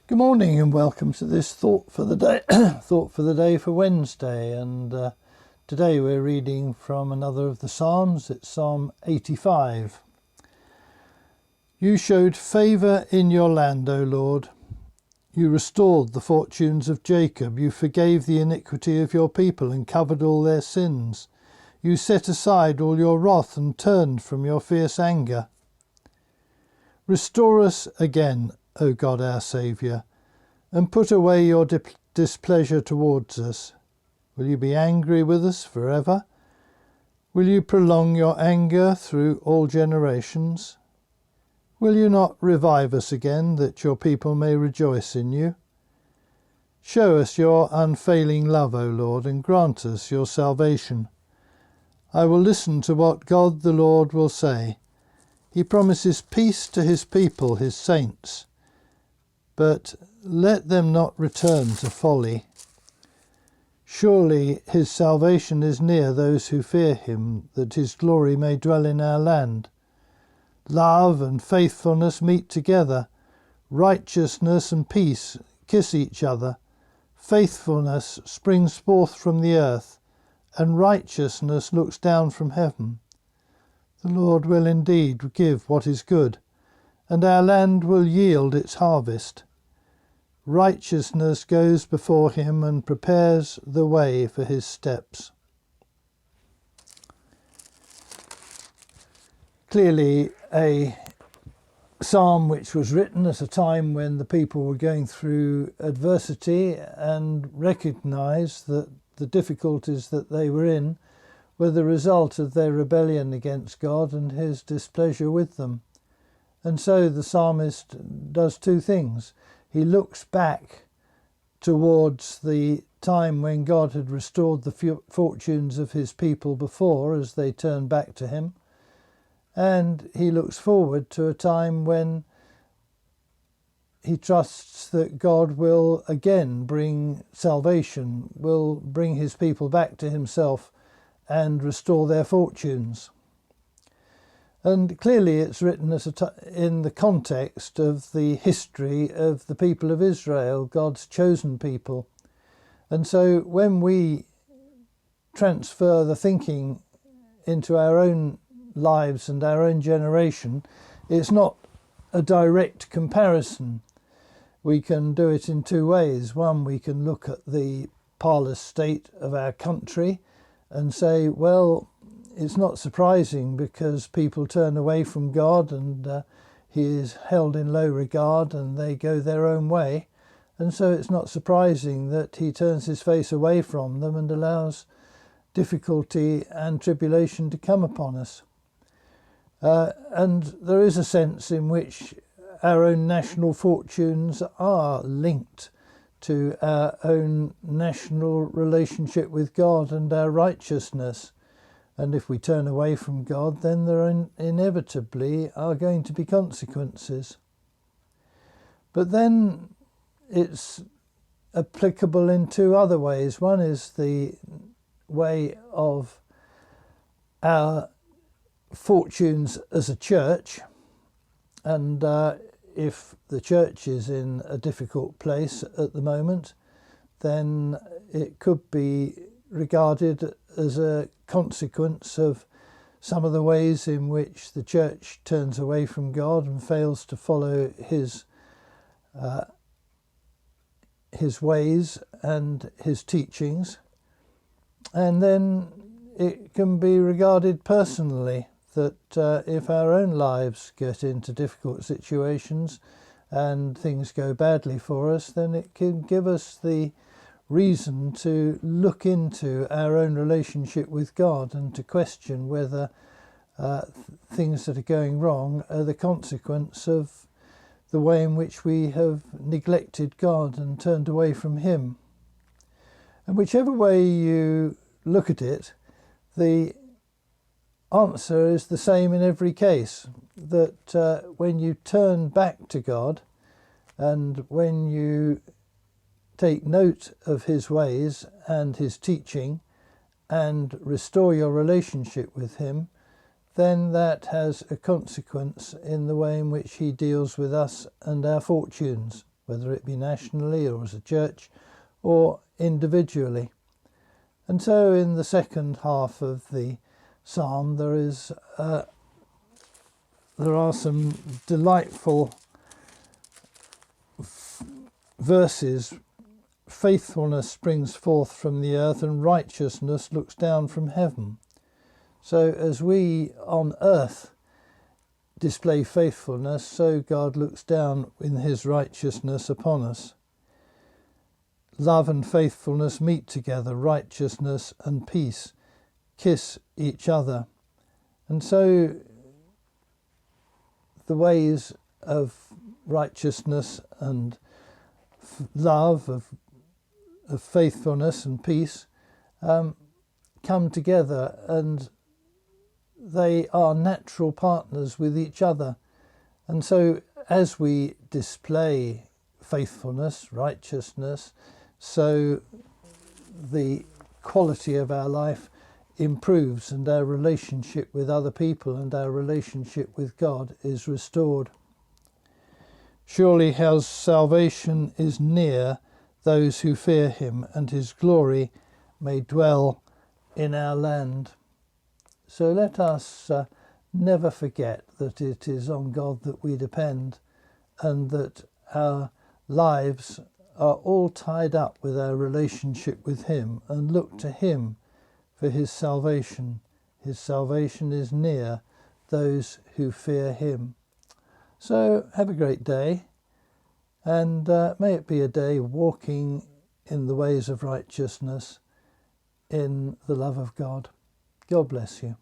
Good morning and welcome to this thought for the day. Thought for the day for Wednesday, and today we're reading from another of the Psalms. It's Psalm 85. You showed favour in your land, O Lord. You restored the fortunes of Jacob. You forgave the iniquity of your people and covered all their sins. You set aside all your wrath and turned from your fierce anger. Restore us again, O God our Saviour, and put away your displeasure towards us. Will you be angry with us forever? Will you prolong your anger through all generations? Will you not revive us again, that your people may rejoice in you? Show us your unfailing love, O Lord, and grant us your salvation. I will listen to what God the Lord will say. He promises peace to his people, his saints. But let them not return to folly. Surely his salvation is near those who fear him, that his glory may dwell in our land. Love and faithfulness meet together. Righteousness and peace kiss each other. Faithfulness springs forth from the earth, and righteousness looks down from heaven. The Lord will indeed give what is good, and our land will yield its harvest. Righteousness goes before him and prepares the way for his steps. Clearly a psalm which was written at a time when the people were going through adversity and recognised that the difficulties that they were in were the result of their rebellion against God and his displeasure with them. And so the psalmist does two things. He looks back towards the time when God had restored the fortunes of his people before as they turned back to him. And he looks forward to a time when he trusts that God will again bring salvation, will bring his people back to himself and restore their fortunes. And clearly it's written in the context of the history of the people of Israel, God's chosen people. And so when we transfer the thinking into our own lives and our own generation, it's not a direct comparison. We can do it in two ways. One, we can look at the parlous state of our country and say, well, it's not surprising because people turn away from God and he is held in low regard and they go their own way. And so it's not surprising that he turns his face away from them and allows difficulty and tribulation to come upon us. And there is a sense in which our own national fortunes are linked to our own national relationship with God and our righteousness. And if we turn away from God, then there inevitably are going to be consequences. But then it's applicable in two other ways. One is the way of our fortunes as a church, and if the church is in a difficult place at the moment, then it could be regarded as a consequence of some of the ways in which the church turns away from God and fails to follow his ways and his teachings. And then it can be regarded personally that if our own lives get into difficult situations and things go badly for us, then it can give us the reason to look into our own relationship with God and to question whether things that are going wrong are the consequence of the way in which we have neglected God and turned away from him. And whichever way you look at it, the answer is the same in every case, that when you turn back to God and when you take note of his ways and his teaching and restore your relationship with him, then that has a consequence in the way in which he deals with us and our fortunes. whether it be nationally or as a church or individually. And so in the second half of the psalm there are some delightful verses. Faithfulness springs forth from the earth and righteousness looks down from heaven. So as we on earth display faithfulness, so God looks down in his righteousness upon us. Love and faithfulness meet together, righteousness and peace kiss each other. And so the ways of righteousness and love, of faithfulness and peace come together, and they are natural partners with each other. And so as we display faithfulness, righteousness, so the quality of our life improves and our relationship with other people and our relationship with God is restored. Surely his salvation is near those who fear him, and his glory may dwell in our land. So let us never forget that it is on God that we depend, and that our lives are all tied up with our relationship with him, and look to him for his salvation. His salvation is near those who fear him. So have a great day, and may it be a day walking in the ways of righteousness, in the love of God. God bless you.